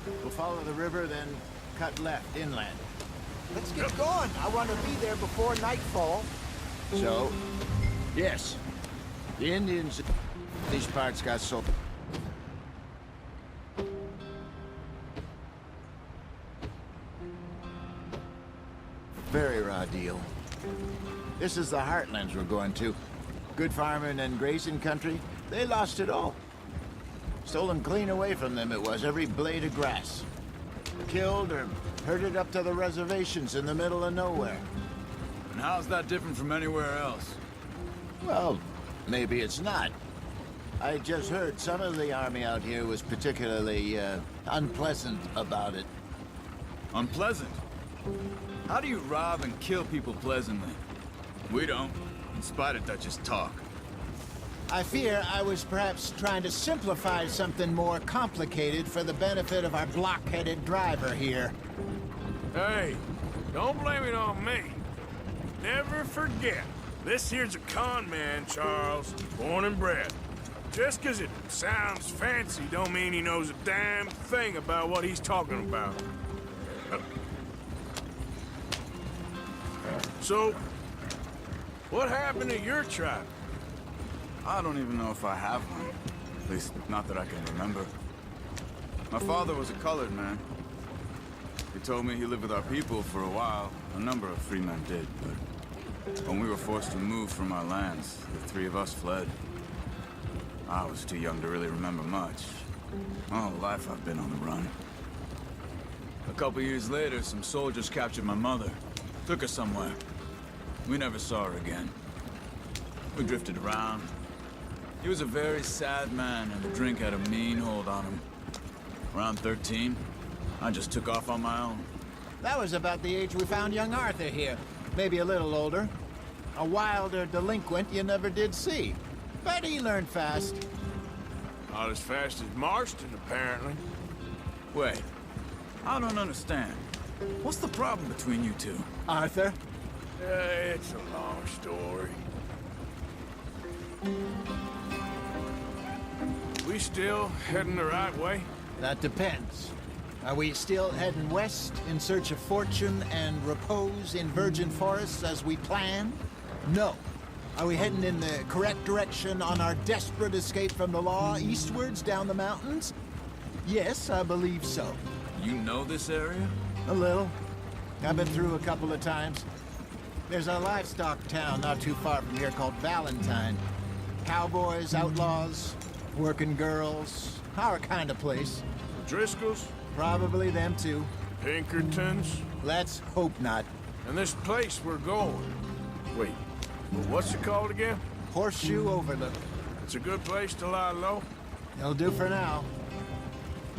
We'll follow the river, then cut left inland. Let's get going. I want to be there before nightfall. So, yes, the Indians in these parts got so... Very raw deal. This is the heartlands we're going to. Good farming and grazing country. They lost it all. Stolen clean away from them it was, every blade of grass. Killed or herded up to the reservations in the middle of nowhere. And how's that different from anywhere else? Well, maybe it's not. I just heard some of the army out here was particularly, unpleasant about it. Unpleasant? How do you rob and kill people pleasantly? We don't, in spite of Dutch's talk. I fear I was perhaps trying to simplify something more complicated for the benefit of our block-headed driver here. Hey, don't blame it on me. Never forget, this here's a con man, Charles, born and bred. Just 'cause it sounds fancy don't mean he knows a damn thing about what he's talking about. So, what happened to your tribe? I don't even know if I have one. At least, not that I can remember. My father was a colored man. He told me he lived with our people for a while. A number of free men did, but when we were forced to move from our lands, the three of us fled. I was too young to really remember much. My whole life I've been on the run. A couple years later, some soldiers captured my mother. Took her somewhere. We never saw her again. We drifted around. He was a very sad man, and the drink had a mean hold on him. Around 13, I just took off on my own. That was about the age we found young Arthur here. Maybe a little older. A wilder delinquent you never did see. But he learned fast. Not as fast as Marston, apparently. Wait, I don't understand. What's the problem between you two? Arthur? It's a long story. We still heading the right way? That depends. Are we still heading west in search of fortune and repose in virgin forests as we planned? No. Are we heading in the correct direction on our desperate escape from the law eastwards down the mountains? Yes, I believe so. You know this area? A little. I've been through a couple of times. There's a livestock town not too far from here called Valentine. Cowboys, outlaws, working girls, our kind of place. The Driscolls? Probably them too. Pinkertons? Let's hope not. And this place we're going. Wait, what's it called again? Horseshoe Overlook. It's a good place to lie low? It'll do for now.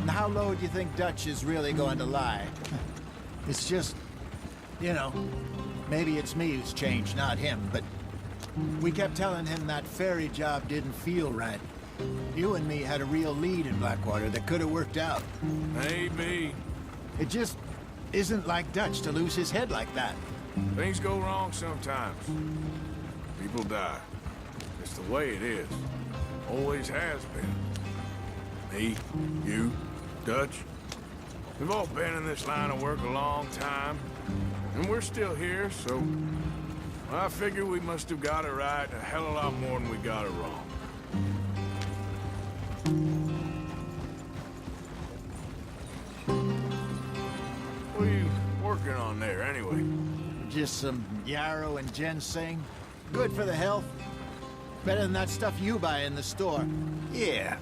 And how low do you think Dutch is really going to lie? It's just, you know, maybe it's me who's changed, not him, but we kept telling him that ferry job didn't feel right. You and me had a real lead in Blackwater that could have worked out. Maybe. It just isn't like Dutch to lose his head like that. Things go wrong sometimes. People die. It's the way it is. Always has been. Me, you, Dutch. We've all been in this line of work a long time. And we're still here, so... I figure we must have got it right a hell of a lot more than we got it wrong. What are you working on there, anyway? Just some yarrow and ginseng. Good for the health. Better than that stuff you buy in the store. Yeah,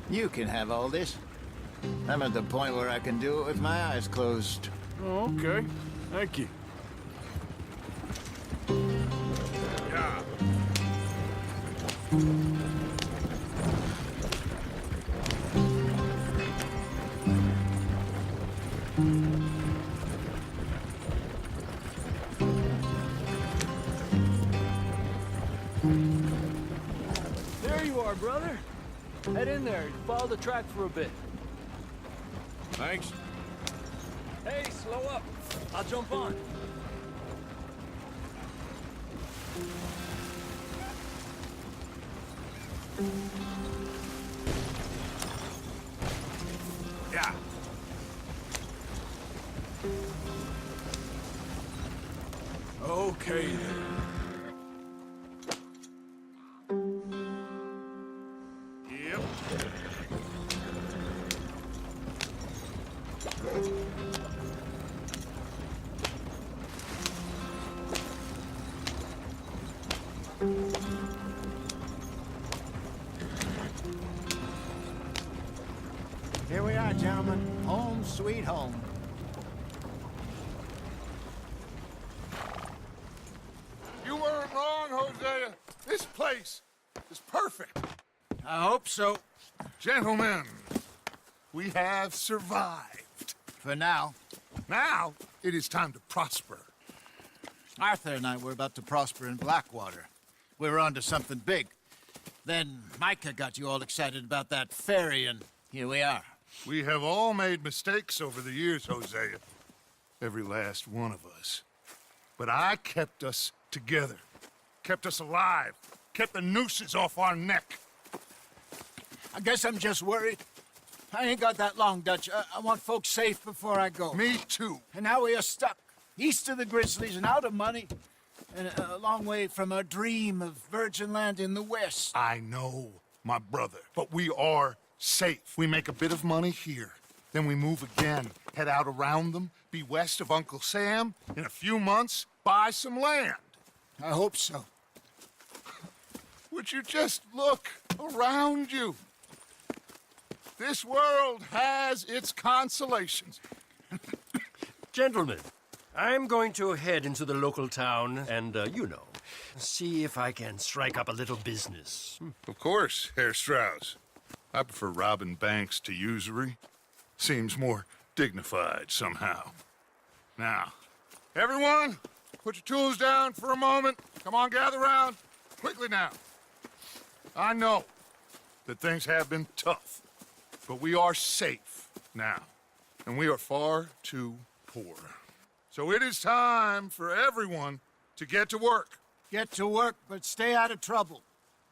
you can have all this. I'm at the point where I can do it with my eyes closed. Oh, okay. Thank you. Yeah. There you are, brother. Head in there and follow the track for a bit. Thanks. Hey, slow up. I'll jump on. Yeah. Okay, then. Yep. Here we are, gentlemen. Home sweet home. You weren't wrong, Hosea. This place is perfect. I hope so. Gentlemen, we have survived. For now. Now, it is time to prosper. Arthur and I were about to prosper in Blackwater. We were onto something big. Then Micah got you all excited about that ferry, and here we are. We have all made mistakes over the years, Hosea. Every last one of us. But I kept us together. Kept us alive. Kept the nooses off our neck. I guess I'm just worried. I ain't got that long, Dutch. I want folks safe before I go. Me too. And now we are stuck, east of the Grizzlies and out of money, and a long way from our dream of virgin land in the west. I know, my brother. But we are safe. We make a bit of money here. Then we move again, head out around them, be west of Uncle Sam. In a few months, buy some land. I hope so. Would you just look around you? This world has its consolations. Gentlemen, I'm going to head into the local town and, see if I can strike up a little business. Of course, Herr Strauss. I prefer robbing banks to usury. Seems more dignified somehow. Now, everyone, put your tools down for a moment. Come on, gather round. Quickly now. I know that things have been tough, but we are safe now, and we are far too poor. So it is time for everyone to get to work. Get to work, but stay out of trouble.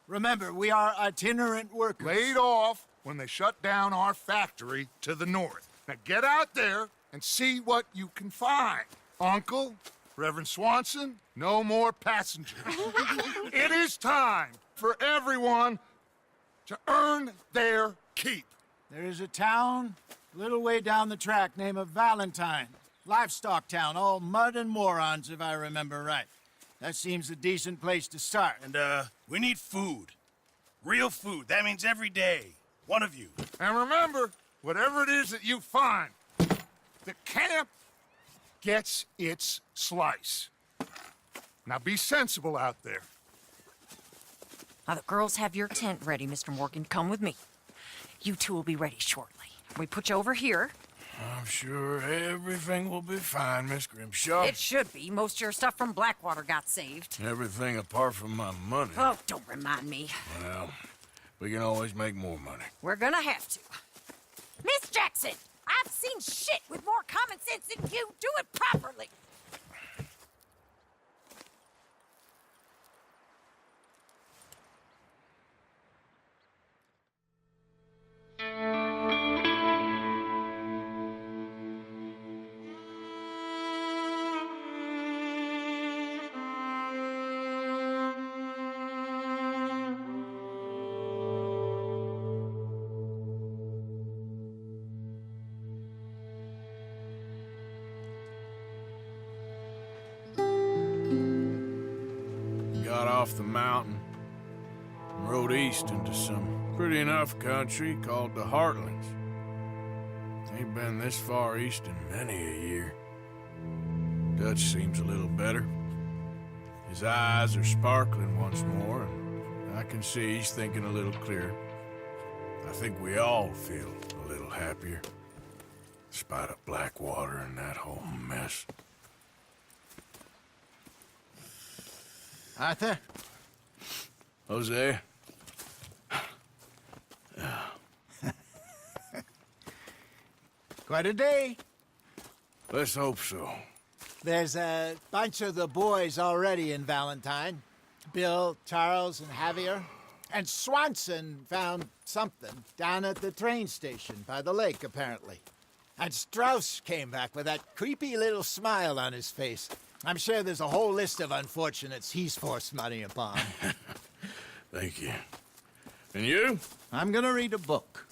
Remember, we are itinerant workers. Laid off when they shut down our factory to the north. Now get out there and see what you can find. Uncle, Reverend Swanson, no more passengers. It is time for everyone to earn their keep. There is a town a little way down the track named Valentine. Livestock town, all mud and morons, if I remember right. That seems a decent place to start. And, we need food. Real food. That means every day. One of you. And remember, whatever it is that you find, the camp gets its slice. Now be sensible out there. Now, the girls have your tent ready, Mr. Morgan. Come with me. You two will be ready shortly. We put you over here. I'm sure everything will be fine, Miss Grimshaw. It should be. Most of your stuff from Blackwater got saved. Everything apart from my money. Oh, don't remind me. Well, we can always make more money. We're gonna have to. Miss Jackson, I've seen shit with more common sense than you. Do it properly. Got off the mountain and rode east into some pretty enough country called the Heartlands. Ain't been this far east in many a year. Dutch seems a little better. His eyes are sparkling once more, and I can see he's thinking a little clearer. I think we all feel a little happier, despite of Blackwater and that whole mess. Arthur? Jose? Quite a day. Let's hope so. There's a bunch of the boys already in Valentine. Bill, Charles, and Javier. And Swanson found something down at the train station by the lake, apparently. And Strauss came back with that creepy little smile on his face. I'm sure there's a whole list of unfortunates he's forced money upon. Thank you. And you? I'm gonna read a book.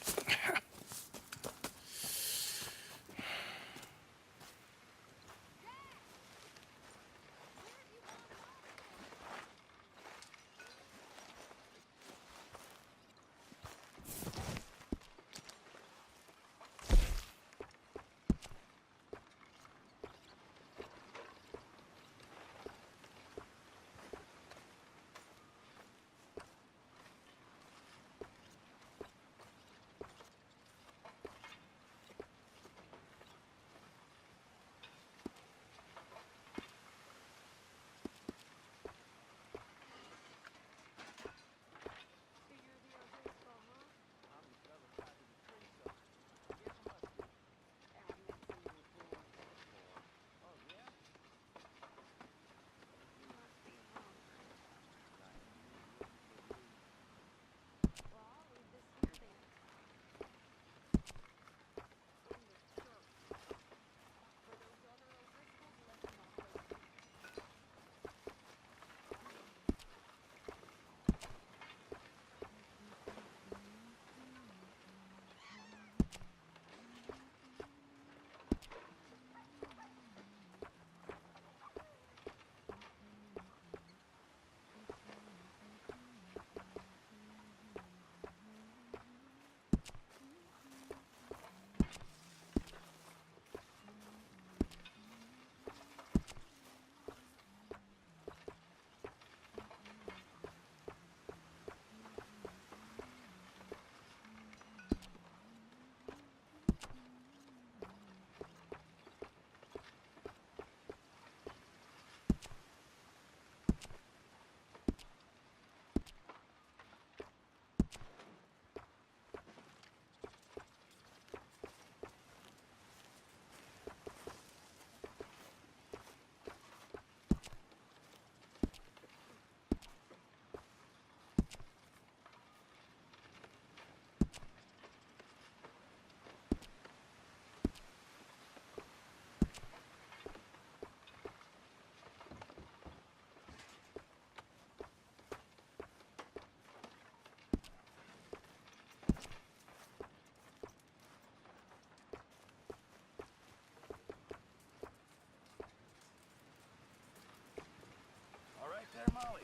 All right there, Molly.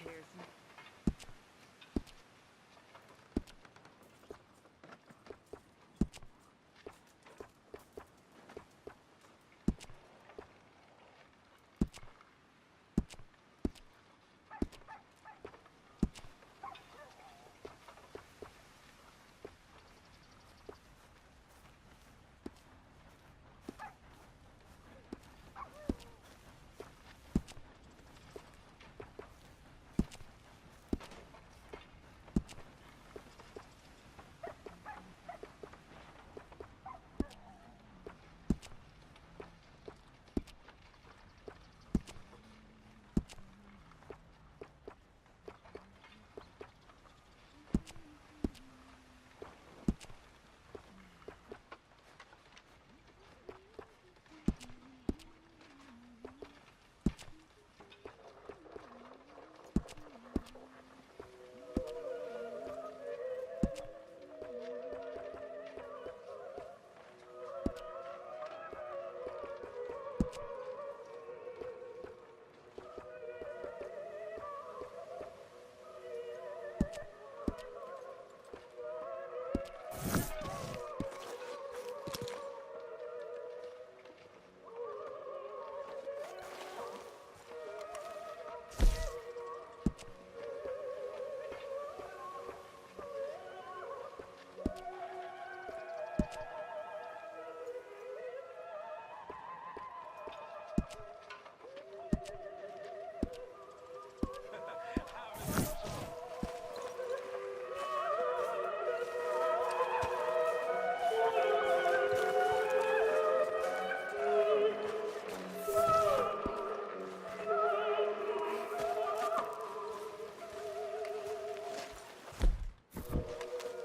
Harrison.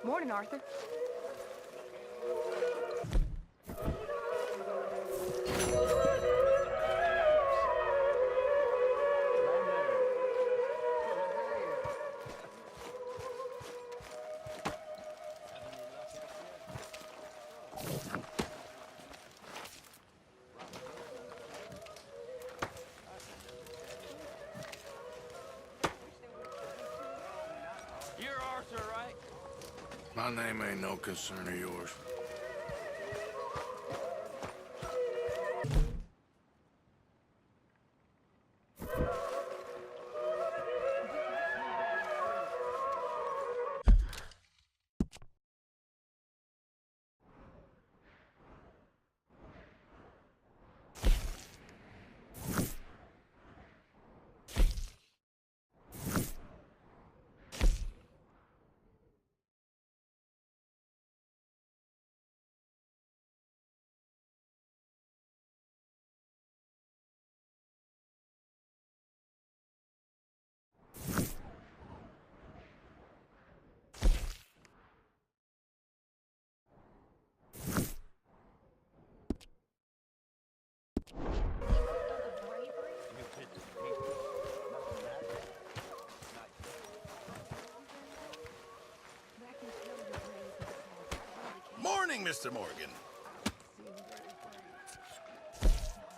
Morning, Arthur. My name ain't no concern of yours. Morning, Mr. Morgan.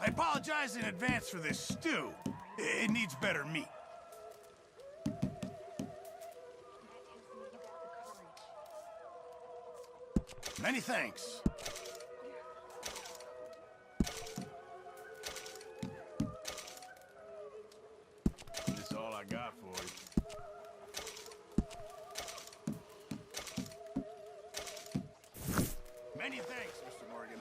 I apologize in advance for this stew. It needs better meat. Many thanks. That's all I got for you. Many thanks, Mr. Morgan.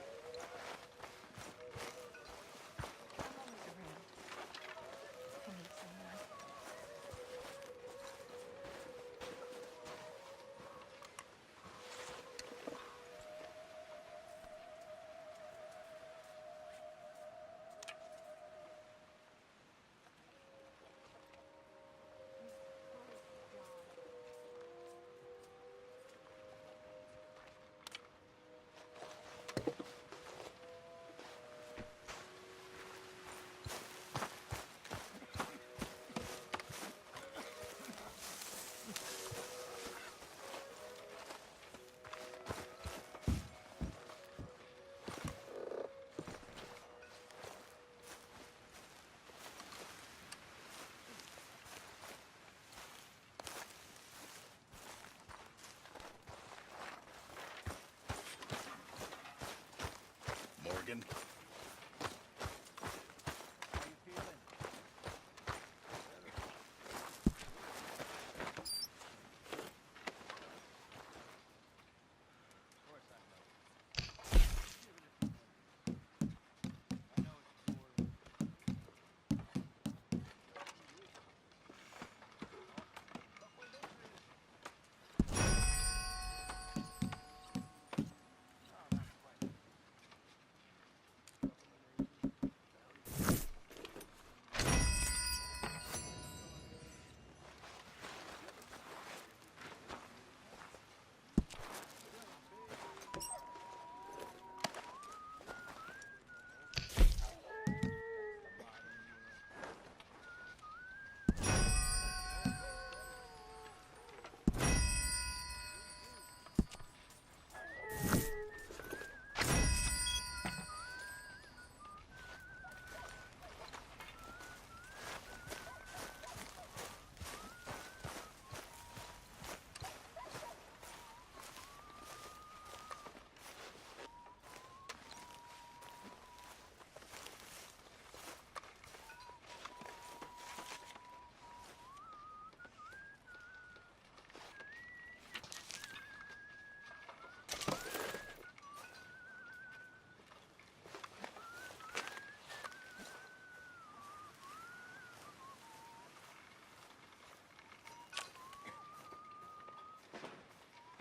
Morgan.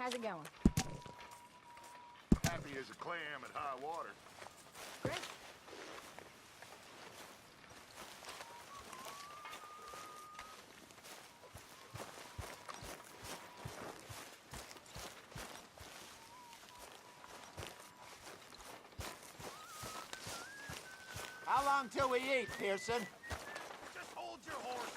How's it going? Happy as a clam at high water. Great. How long till we eat, Pearson? Just hold your horses.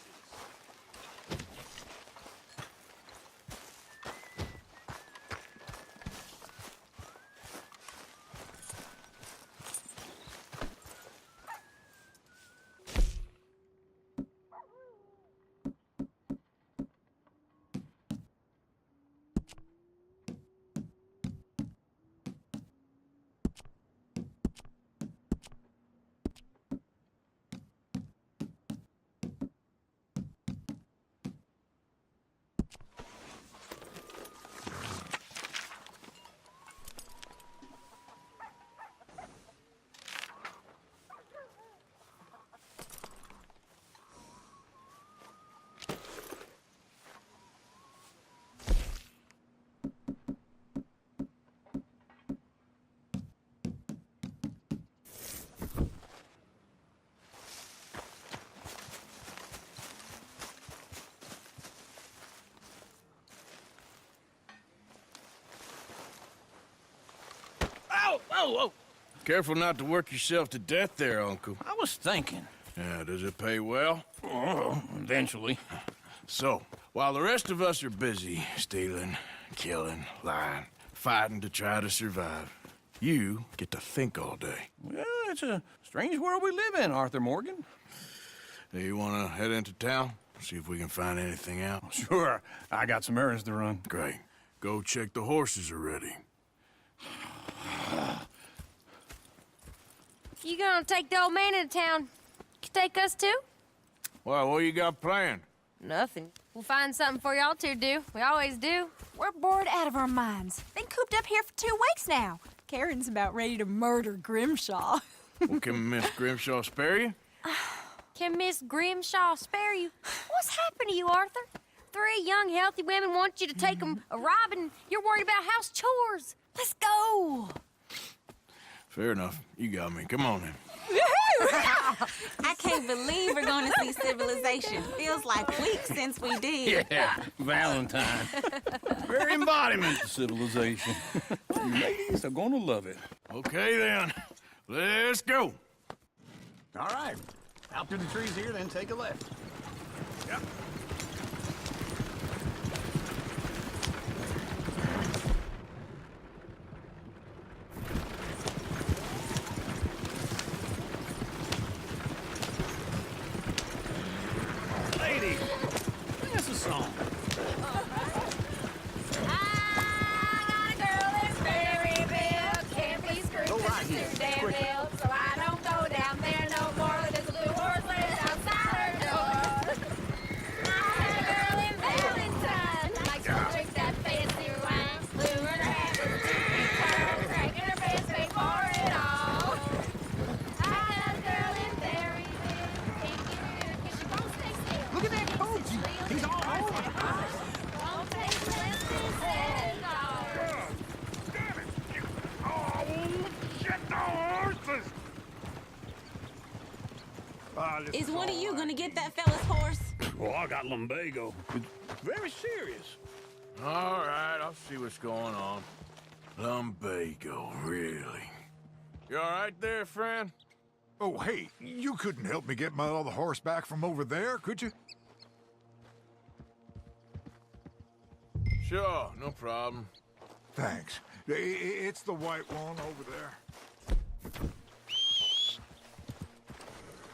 Whoa, whoa. Careful not to work yourself to death there, Uncle. I was thinking. Yeah, does it pay well? Oh, eventually. So, while the rest of us are busy stealing, killing, lying, fighting to try to survive, you get to think all day. Well, it's a strange world we live in, Arthur Morgan. Hey, you want to head into town? See if we can find anything out? Sure, I got some errands to run. Great. Go check the horses are ready. You gonna take the old man into town? You take us too? Well, what you got planned? Nothing. We'll find something for y'all to do. We always do. We're bored out of our minds. Been cooped up here for 2 weeks now. Karen's about ready to murder Grimshaw. Well, can Miss Grimshaw spare you? Can Miss Grimshaw spare you? What's happened to you, Arthur? 3 young, healthy women want you to take them a robbing. You're worried about house chores. Let's go. Fair enough. You got me. Come on then. I can't believe we're going to see civilization. Feels like weeks since we did. Yeah, Valentine. Very embodiment of civilization. You ladies are gonna love it. Okay then. Let's go. All right. Out through the trees here, then take a left. Yep. Ladies, sing us a song. I got a girl that's very built. Can't be screwed right with here. too damn built. So I don't go down there no more. There's a blue horse lays outside her door. I had a girl in Valentine. Likes to drink that fancy wine. Blue in her hair, cracking her best face for it all. I got a girl in very built. Can't get her because she won't stay still. Look at that coach. He's all over the house. Won't take less than $7. Damn it! Oh, shit, the horses! Is one of you going to get that fella's horse? Well, I got lumbago. It's very serious. All right, I'll see what's going on. Lumbago, really? You all right there, friend? Oh, hey, you couldn't help me get my other horse back from over there, could you? Sure, no problem. Thanks. It's the white one over there.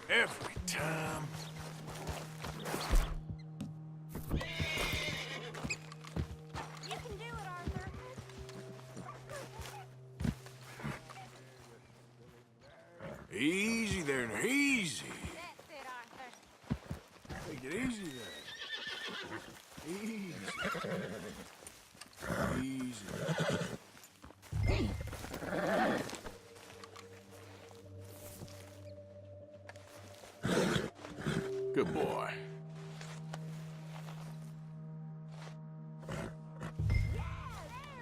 Every time. You can do it, Arthur. Easy there, now, easy. That's it, Arthur. Take it easy there. Easy. Easy. Good boy. There,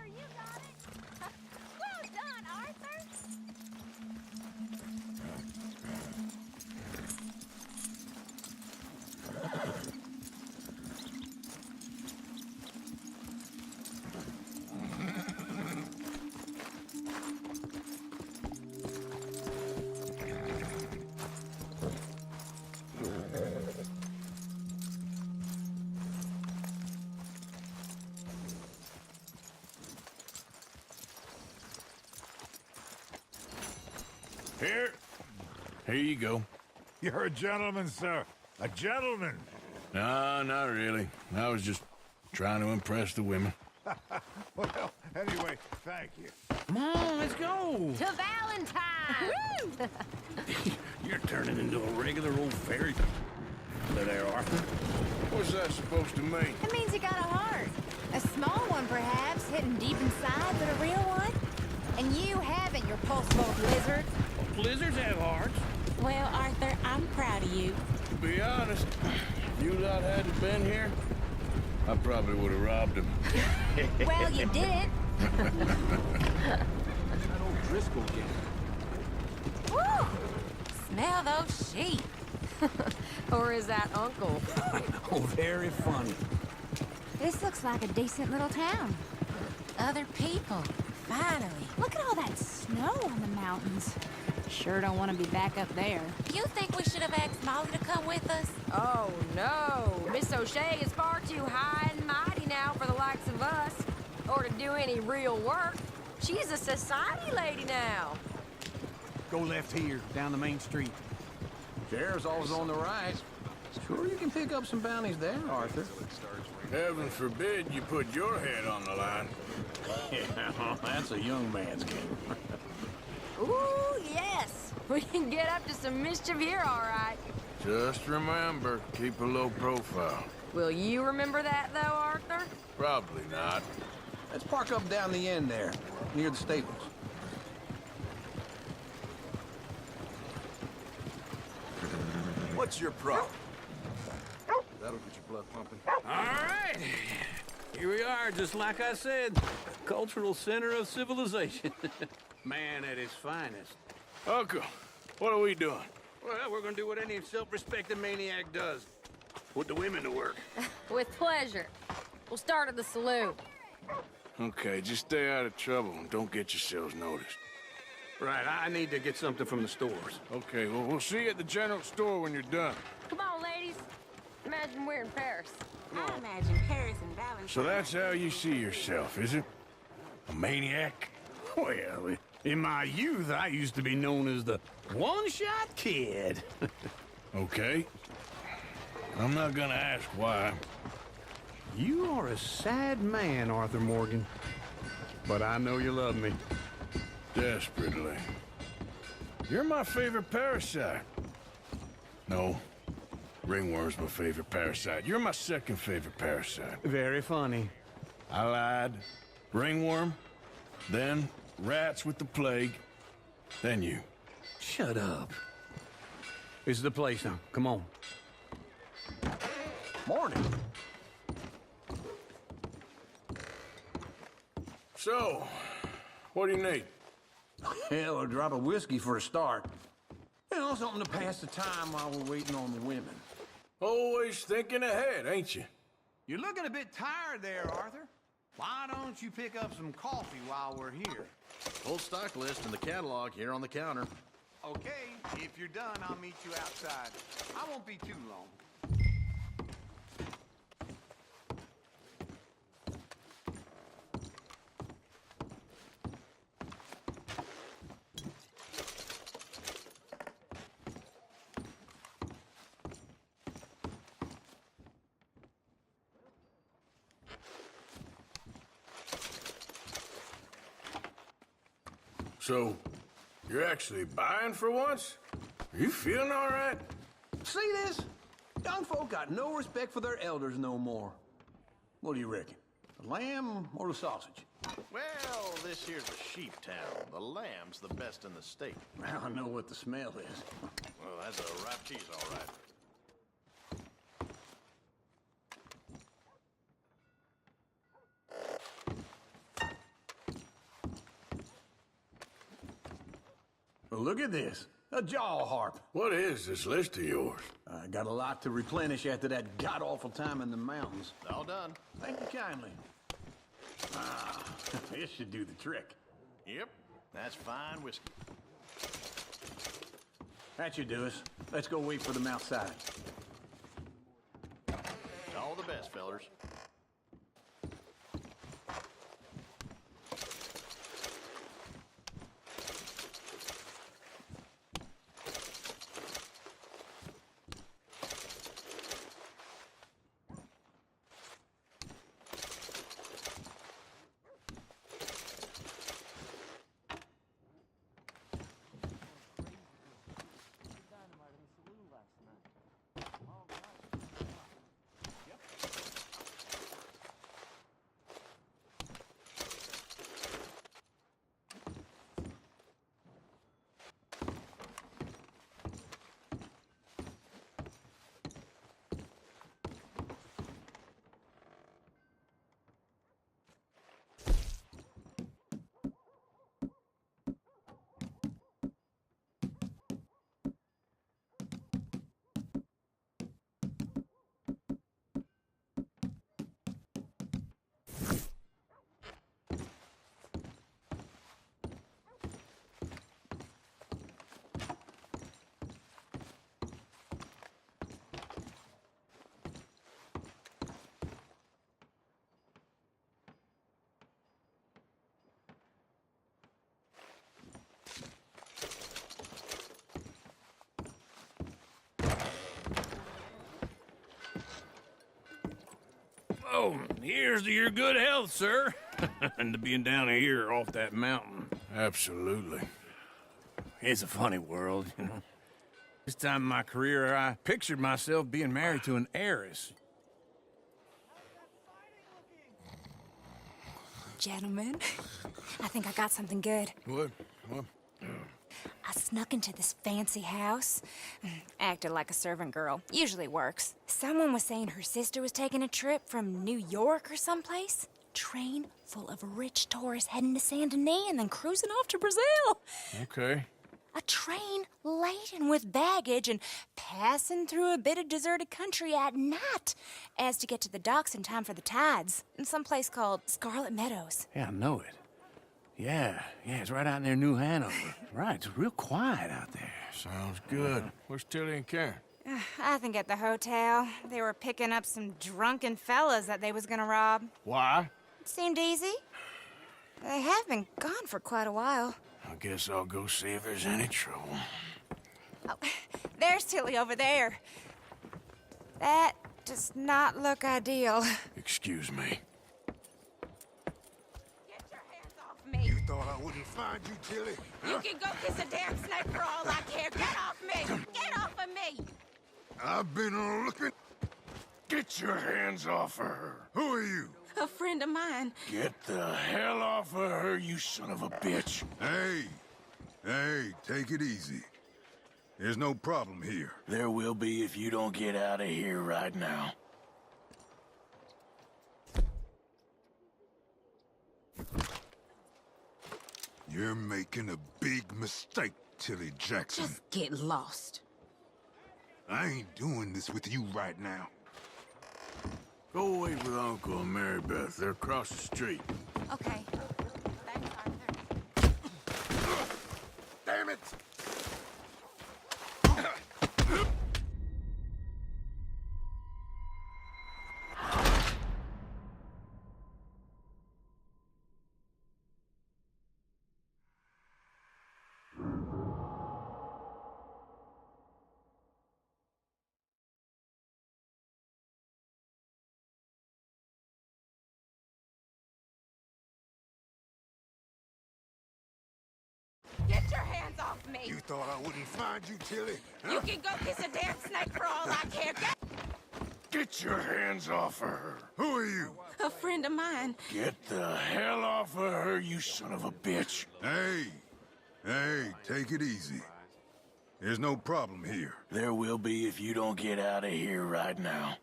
you got it. Well done, Arthur. Here you go. You're a gentleman, sir. A gentleman. No, not really. I was just trying to impress the women. Well, anyway, thank you. Come on, let's go. To Valentine. You're turning into a regular old fairy. There, Arthur. What's that supposed to mean? It means you got a heart. A small one, perhaps, hidden deep inside, but a real one. And you haven't, your pulse-bolt lizard. Blizzards have hearts. Well, Arthur, I'm proud of you. To be honest, if you lot hadn't been here, I probably would have robbed him. Well, you didn't. That old Driscoll gang. Woo! Smell those sheep. Or is that Uncle? Oh, very funny. This looks like a decent little town. Other people, Finally. Look at all that snow on the mountains. Sure don't want to be back up there. You think we should have asked Molly to come with us? Oh, no. Miss O'Shea is far too high and mighty now for the likes of us. Or to do any real work. She's a society lady now. Go left here, down the main street. Sheriff's always on the right. Sure you can pick up some bounties there, Arthur. Heaven forbid you put your head on the line. Yeah, that's a young man's game. Ooh, yes. We can get up to some mischief here, all right. Just remember, keep a low profile. Will you remember that, though, Arthur? Probably not. Let's park up down the end there, near the stables. What's your problem? That'll get your blood pumping. All right. Here we are, just like I said. Cultural center of civilization. Man at his finest. Uncle, what are we doing? Well, we're gonna do what any self-respecting maniac does. Put the women to work. With pleasure. We'll start at the saloon. Okay, just stay out of trouble and don't get yourselves noticed. Right, I need to get something from the stores. Okay, well, we'll see you at the general store when you're done. Come on, ladies. Imagine we're in Paris. I imagine Paris and Valentine. So that's how you see yourself, is it? A maniac? Well, in my youth, I used to be known as the one-shot kid. Okay. I'm not gonna ask why. You are a sad man, Arthur Morgan. But I know you love me. Desperately. You're my favorite parasite. No. Ringworm's my favorite parasite. You're my second favorite parasite. Very funny. I lied. Ringworm, then rats with the plague, then you. Shut up. This is the place now. Come on. Morning. So, what do you need? Hell, a drop of whiskey for a start. You know, something to pass the time while we're waiting on the women. Always thinking ahead, ain't you? You're looking a bit tired there, Arthur. Why don't you pick up some coffee while we're here? Full stock list in the catalog here on the counter. Okay, if you're done, I'll meet you outside. I won't be too long. So, you're actually buying for once? Are you feeling all right? See this? Young folk got no respect for their elders no more. What do you reckon? The lamb or the sausage? Well, this here's a sheep town. The lamb's the best in the state. I know what the smell is. Well, that's a wrap cheese, all right. Well, look at this. A jaw harp. What is this list of yours? I got a lot to replenish after that god-awful time in the mountains. All done. Thank you kindly. Ah, this should do the trick. Yep, that's fine whiskey. That should do us. Let's go wait for them outside. All the best, fellers. So, here's to your good health, sir. And to being down here off that mountain. Absolutely. It's a funny world, you know. This time in my career, I pictured myself being married to an heiress. Gentlemen, I think I got something good. What? I snuck into this fancy house. Acted like a servant girl. Usually works. Someone was saying her sister was taking a trip from New York or someplace. Train full of rich tourists heading to Saint Denis and then cruising off to Brazil. Okay. A train laden with baggage and passing through a bit of deserted country at night as to get to the docks in time for the tides in some place called Scarlet Meadows. Yeah, I know it. Yeah, it's right out near New Hanover. Right, it's real quiet out there. Sounds good. Where's Tilly and Karen? I think at the hotel. They were picking up some drunken fellas that they was gonna rob. Why? It seemed easy. They have been gone for quite a while. I guess I'll go see if there's any trouble. Oh, there's Tilly over there. That does not look ideal. Excuse me. Get your hands off me. You thought I wouldn't find you, Tilly? You can go kiss a damn snake for all I care. Get off me! Get off of me! I've been looking. Get your hands off of her. Who are you? A friend of mine. Get the hell off of her, you son of a bitch. Hey, take it easy. There's no problem here. There will be if you don't get out of here right now. You're making a big mistake, Tilly Jackson. Just get lost. I ain't doing this with you right now. Go wait with Uncle and Mary Beth. They're across the street. Okay. Thanks, Arthur. Damn it! Get your hands off me! You thought I wouldn't find you, Tilly? You can go kiss a damn snake for all I care. Get your hands off of her. Who are you? A friend of mine. Get the hell off of her, you son of a bitch. Hey, take it easy. There's no problem here. There will be if you don't get out of here right now.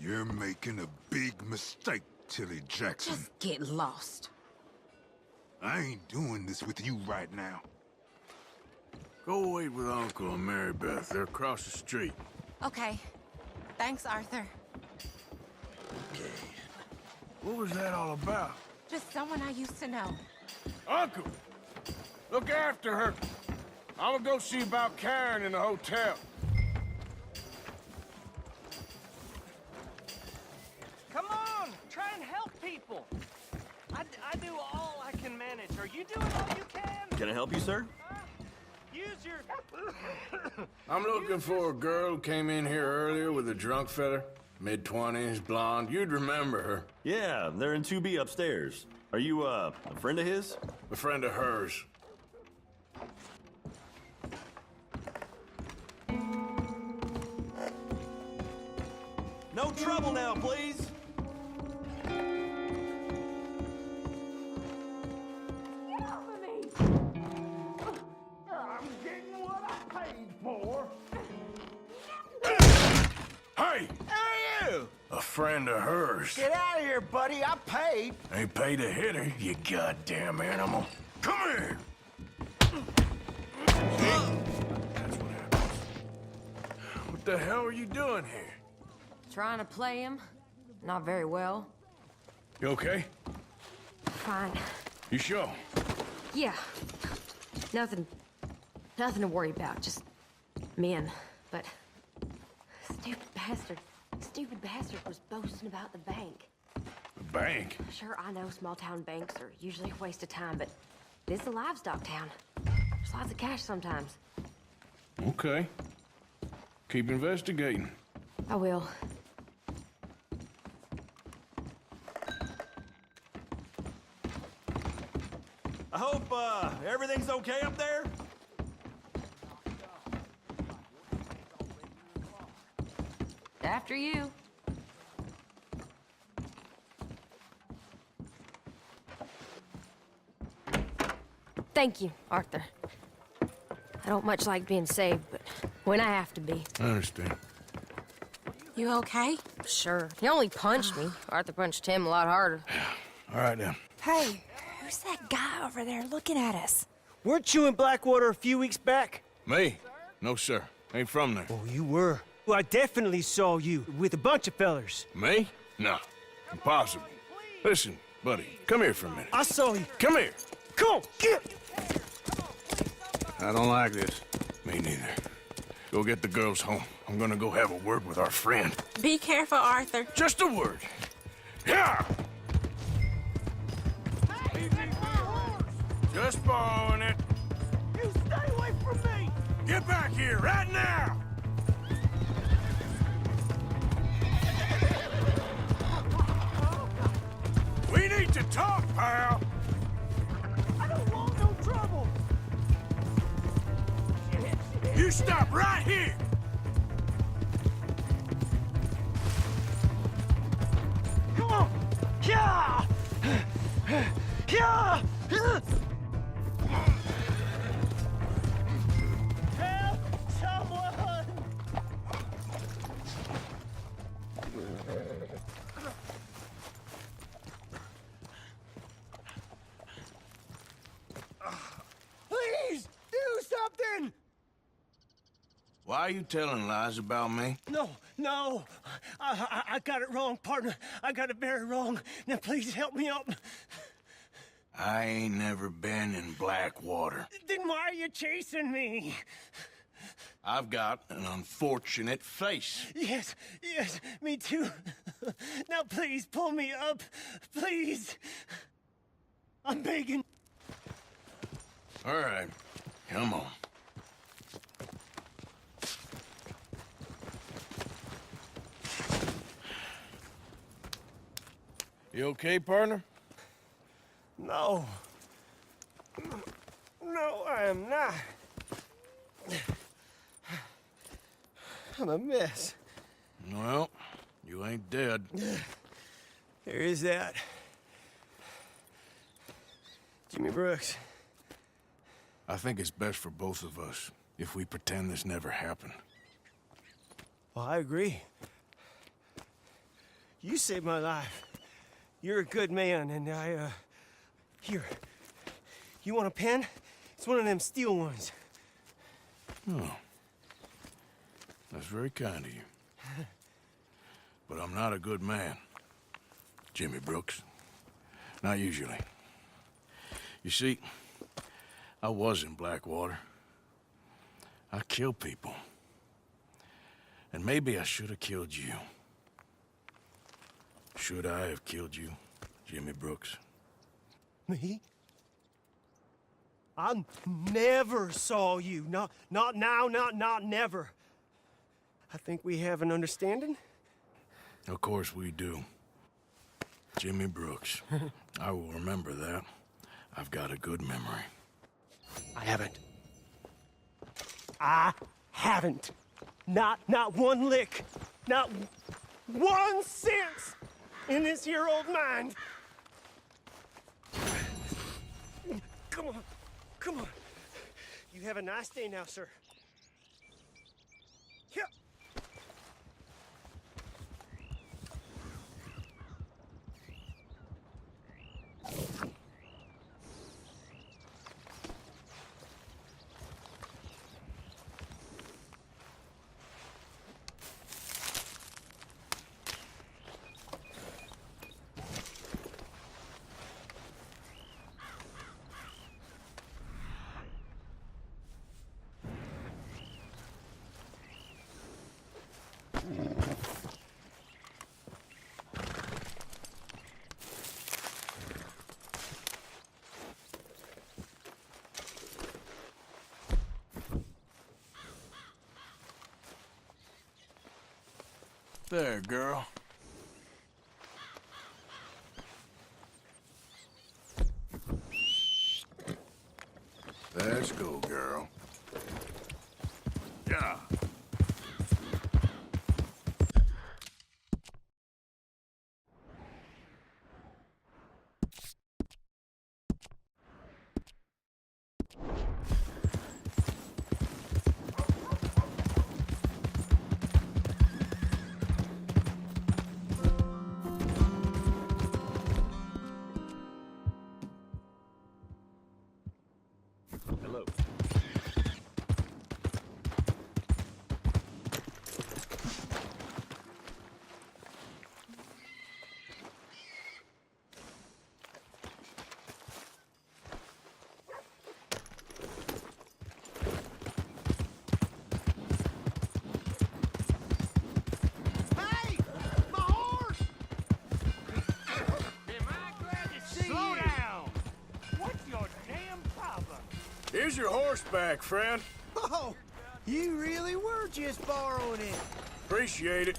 You're making a big mistake, Tilly Jackson. Just get lost. I ain't doing this with you right now. Go wait with Uncle and Mary Beth. They're across the street. Okay. Thanks, Arthur. Okay. What was that all about? Just someone I used to know. Uncle! Look after her. I'm gonna go see about Karen in the hotel. Come on, try and help people. I do all I can manage. Are you doing all you can? Can I help you, sir? Use your... I'm looking for a girl who came in here earlier with a drunk fella. Mid-20s, blonde. You'd remember her. Yeah, they're in 2B upstairs. Are you, a friend of his? A friend of hers. No trouble now, please. Get off of me! I'm getting what I paid for. Hey! Who are you? A friend of hers. Get out of here, buddy. I paid. Ain't paid to hit her, you goddamn animal. Come here! That's what happens. What the hell are you doing here? Trying to play him. Not very well. You okay? Fine. You sure? Yeah. Nothing to worry about. Just men. But stupid bastard was boasting about the bank. The bank? Sure, I know small town banks are usually a waste of time, but this is a livestock town. There's lots of cash sometimes. Okay. keep investigating. I will. I hope, everything's okay up there? After you. Thank you, Arthur. I don't much like being saved, but when I have to be. I understand. You okay? Sure. He only punched me. Arthur punched him a lot harder. All right, then. Hey, who's that guy over there looking at us? Weren't you in Blackwater a few weeks back? Me? No, sir. Ain't from there. Oh, you were. Well, I definitely saw you with a bunch of fellers. Me? No. Impossible. Listen, buddy, come here for a minute. I saw you. Come here. Come on, get! I don't like this. Me neither. Go get the girls home. I'm gonna go have a word with our friend. Be careful, Arthur. Just a word. Yeah! Just borrowing it. You stay away from me! Get back here right now! We need to talk, pal. I don't want no trouble! You stop right here! Come on! Yeah! Yeah! Help someone! Please, do something! Why are you telling lies about me? No, I got it wrong, partner. I got it very wrong. Now please help me up. I ain't never been in Blackwater. Then why are you chasing me? I've got an unfortunate face. Yes, me too. Now please pull me up, please. I'm begging. All right, come on. You okay, partner? No, I am not. I'm a mess. Well, you ain't dead. There is that. Jimmy Brooks. I think it's best for both of us if we pretend this never happened. Well, I agree. You saved my life. You're a good man, and here. You want a pen? It's one of them steel ones. Oh. That's very kind of you. But I'm not a good man, Jimmy Brooks. Not usually. You see, I was in Blackwater. I killed people. And maybe I should have killed you. Should I have killed you, Jimmy Brooks? Me? I never saw you. Not now, not never. I think we have an understanding. Of course we do. Jimmy Brooks. I will remember that. I've got a good memory. I haven't. Not one lick. Not 1 cent in this here old mind. Come on. You have a nice day now, sir. Here. There, girl. Let's go, girl. Yeah. Hello. Hey! My horse! Am I glad to see Slow you? down! What's your damn problem? Here's your horse back, friend. Oh, you really were just borrowing it. Appreciate it.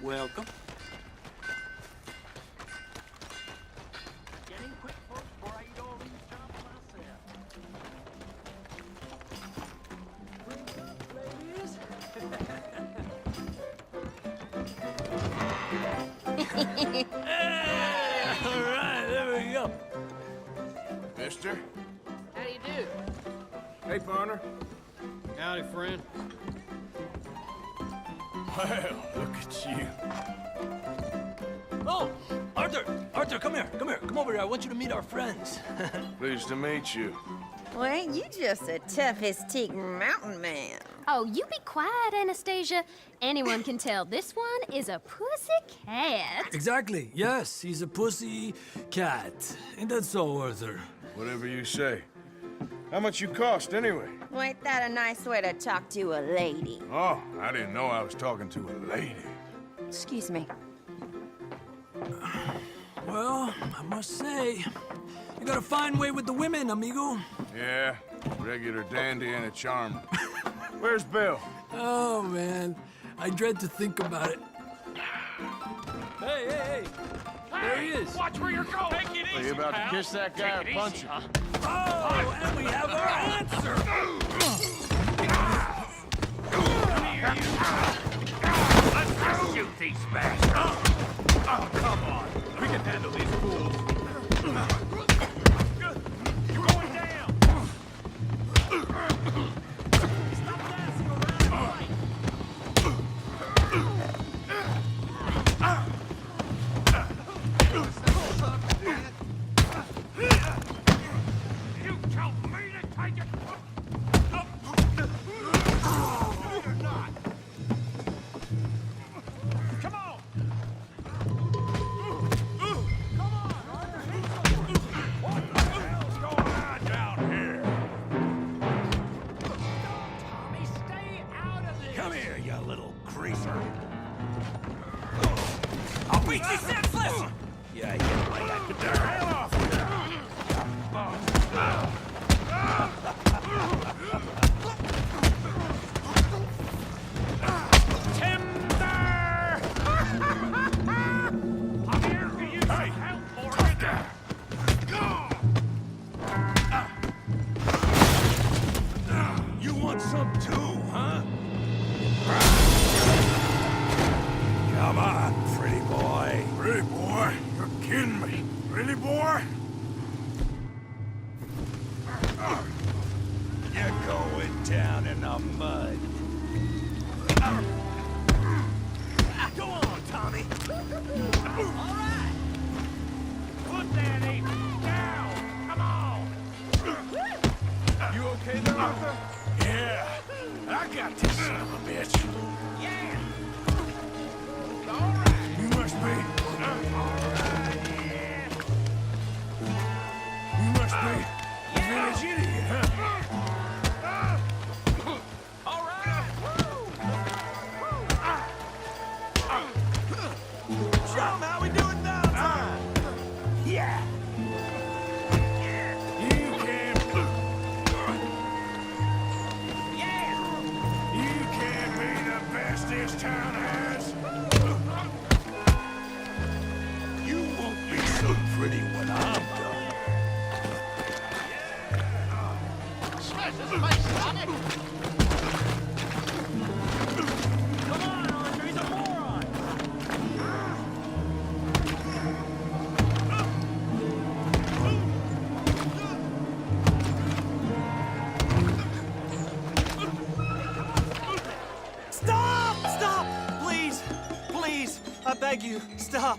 Welcome. Get in quick, folks, before I eat all these chops myself. All right, there we go. Mister? How do you do? Hey, partner. Howdy, friend. Well, look at you. Oh, Arthur! Arthur, come here. Come here. Come over here. I want you to meet our friends. Pleased to meet you. Well, ain't you just a tough-as-teak mountain man? Oh, you be quiet, Anastasia. Anyone can tell this one is a pussy cat. Exactly. Yes, he's a pussy cat. Ain't that so, Arthur? Whatever you say. How much you cost, anyway? Well, ain't that a nice way to talk to a lady? Oh, I didn't know I was talking to a lady. Excuse me. Well, I must say, you got a fine way with the women, amigo. Yeah, regular dandy and a charmer. Where's Bill? Oh, man. I dread to think about it. Hey, hey, hey. There he is. Watch where you're going! Take it easy, Are you about pal. to kiss that guy or Take it punch easy, him? Oh, and we have our answer. Let's just shoot these bastards! Oh, come on! We can handle these fools! You're going down! Stop dancing around and fight! You tell me to take it! No, you're not! Come on! What the hell's going on down here? Tommy, stay out of this! Come here, you little creeper! I'll beat you senseless! Yeah, right. Get the hell off here! Timber! I'm here to use some help for it. You want some too, huh? Come on, pretty boy. Pretty boy? You're kidding me. Really, boy? You're going down in the mud. Go on, Tommy. All right. Put that ape down. Come on. You okay there, Arthur? Yeah. I got this son of a bitch. Yeah. All right. You must be. All right. Yeah. You must be a village idiot, huh? All right. Show 'em how we do it downtown. Yeah. Where's this place, Tommy? Come on, Arthur, he's a moron! Stop! Stop! Please! Please! I beg you, stop!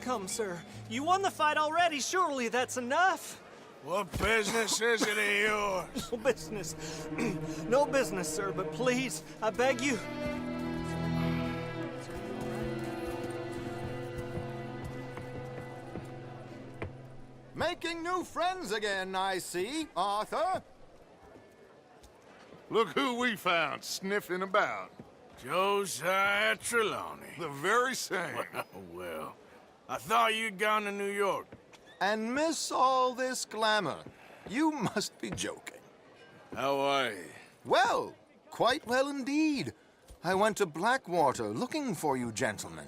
Come, sir. You won the fight already. Surely that's enough. What business is it of yours? No business. No business, sir, but please, I beg you. Making new friends again, I see, Arthur. Look who we found sniffing about. Josiah Trelawney. The very same. Well, I thought you'd gone to New York. And miss all this glamour. You must be joking. How are you? Well, quite well indeed. I went to Blackwater looking for you gentlemen.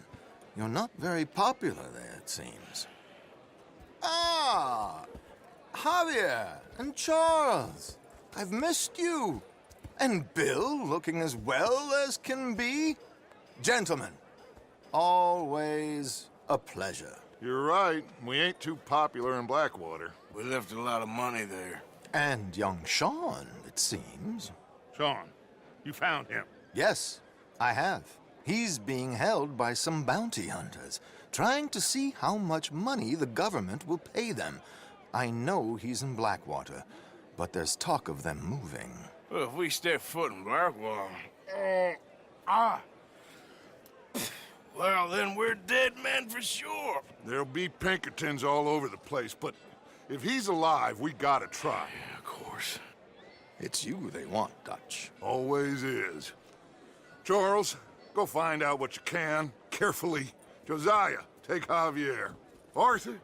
You're not very popular there, it seems. Ah, Javier and Charles. I've missed you. And Bill looking as well as can be. Gentlemen, always a pleasure. You're right. We ain't too popular in Blackwater. We left a lot of money there. And young Sean, it seems. Sean, you found him? Yes, I have. He's being held by some bounty hunters, trying to see how much money the government will pay them. I know he's in Blackwater, but there's talk of them moving. Well, if we step foot in Blackwater... Well, then we're dead men for sure. There'll be Pinkertons all over the place, but if he's alive, we gotta try. Yeah, of course. It's you they want, Dutch. Always is. Charles, go find out what you can, carefully. Josiah, take Javier. Arthur,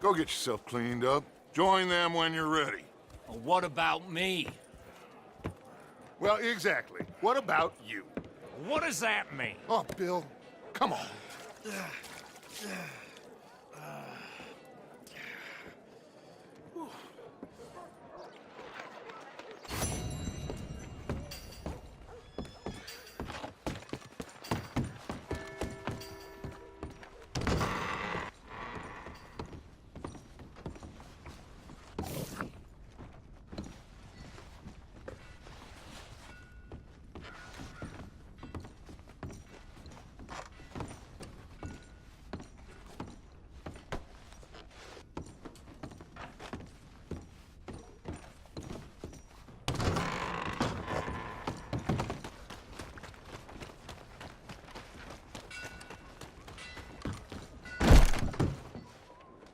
go get yourself cleaned up. Join them when you're ready. Well, what about me? Well, exactly. What about you? What does that mean? Oh, Bill, come on.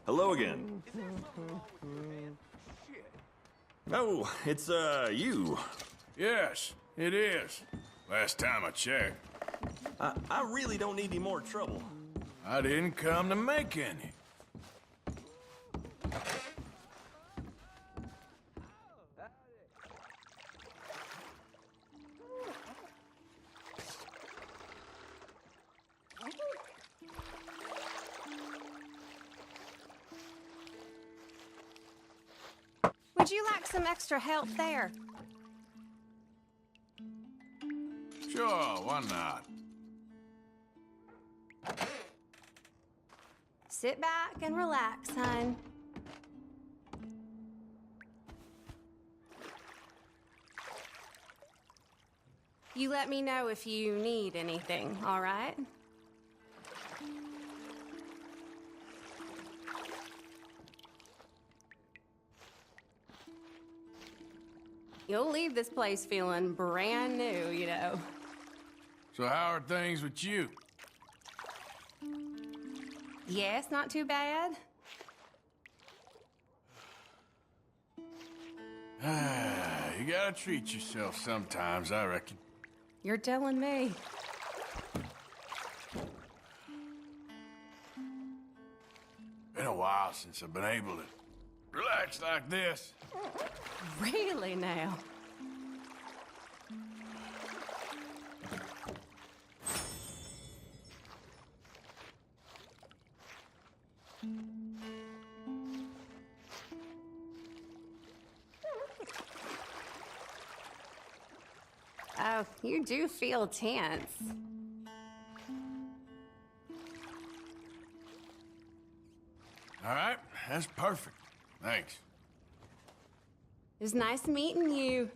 Hello again. Oh, it's, you. Yes, it is. Last time I checked. I really don't need any more trouble. I didn't come to make any. Would you like some extra help there? Sure, why not? Sit back and relax, hon. You let me know if you need anything, all right? You'll leave this place feeling brand new, you know. So how are things with you? Yes, not too bad. You gotta treat yourself sometimes, I reckon. You're telling me. Been a while since I've been able to relax like this. Really now? Yeah, you do feel tense. All right, that's perfect. Thanks. It was nice meeting you.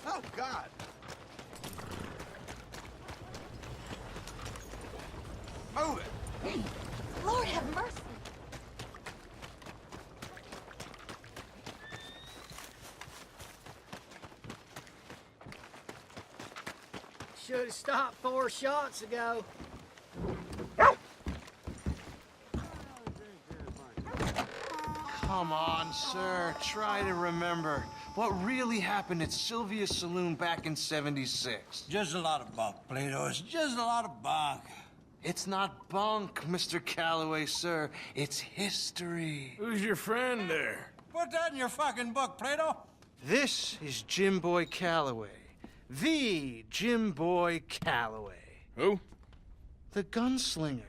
Oh, God! Move it! Lord have mercy. Should have stopped 4 shots ago. Come on, sir. Try to remember. What really happened at Sylvia's Saloon back in '76? Just a lot of bunk, Plato. It's just a lot of bunk. It's not bunk, Mr. Calloway, sir. It's history. Who's your friend there? Put that in your fucking book, Plato. This is Jim Boy Calloway. The Jim Boy Calloway. Who? The gunslinger.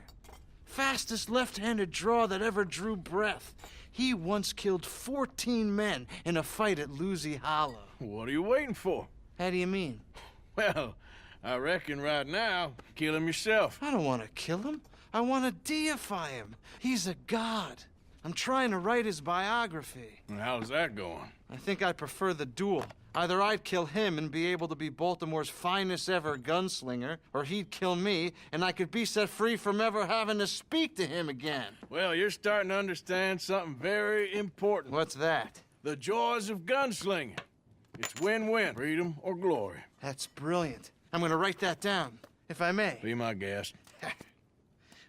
Fastest left-handed draw that ever drew breath. He once killed 14 men in a fight at Lucy Hollow. What are you waiting for? How do you mean? Well, I reckon right now, kill him yourself. I don't want to kill him. I want to deify him. He's a god. I'm trying to write his biography. And how's that going? I think I prefer the duel. Either I'd kill him and be able to be Baltimore's finest ever gunslinger, or he'd kill me and I could be set free from ever having to speak to him again. Well, you're starting to understand something very important. What's that? The joys of gunslinging. It's win-win, freedom or glory. That's brilliant. I'm gonna write that down, if I may. Be my guest.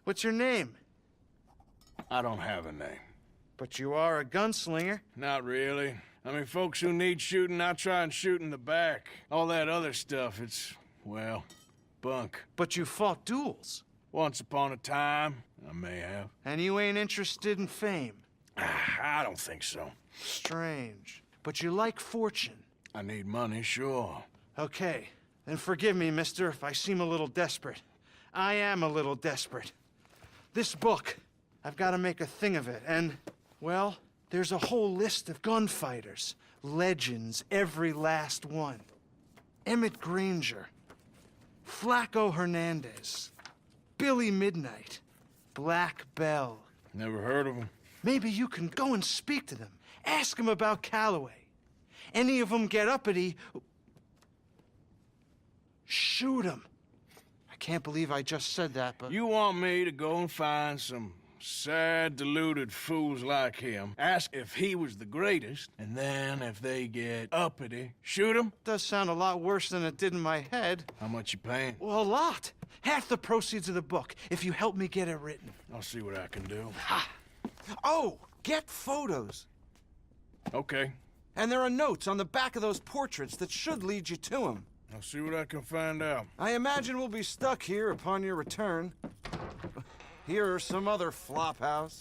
What's your name? I don't have a name. But you are a gunslinger. Not really. I mean, folks who need shooting, I try and shoot in the back. All that other stuff, it's, well, bunk. But you fought duels. Once upon a time, I may have. And you ain't interested in fame? I don't think so. Strange. But you like fortune. I need money, sure. Okay. Then forgive me, mister, if I seem a little desperate. I am a little desperate. This book, I've got to make a thing of it, and, well, there's a whole list of gunfighters. Legends, every last one. Emmett Granger, Flaco Hernandez, Billy Midnight, Black Bell. Never heard of them. Maybe you can go and speak to them. Ask them about Calloway. Any of them get uppity, shoot them. I can't believe I just said that, but... You want me to go and find some sad, deluded fools like him, ask if he was the greatest, and then if they get uppity, shoot him? Does sound a lot worse than it did in my head. How much you paying? Well, a lot. Half the proceeds of the book, if you help me get it written. I'll see what I can do. Ha! Oh, get photos. Okay. And there are notes on the back of those portraits that should lead you to him. I'll see what I can find out. I imagine we'll be stuck here upon your return. Here or some other flop house.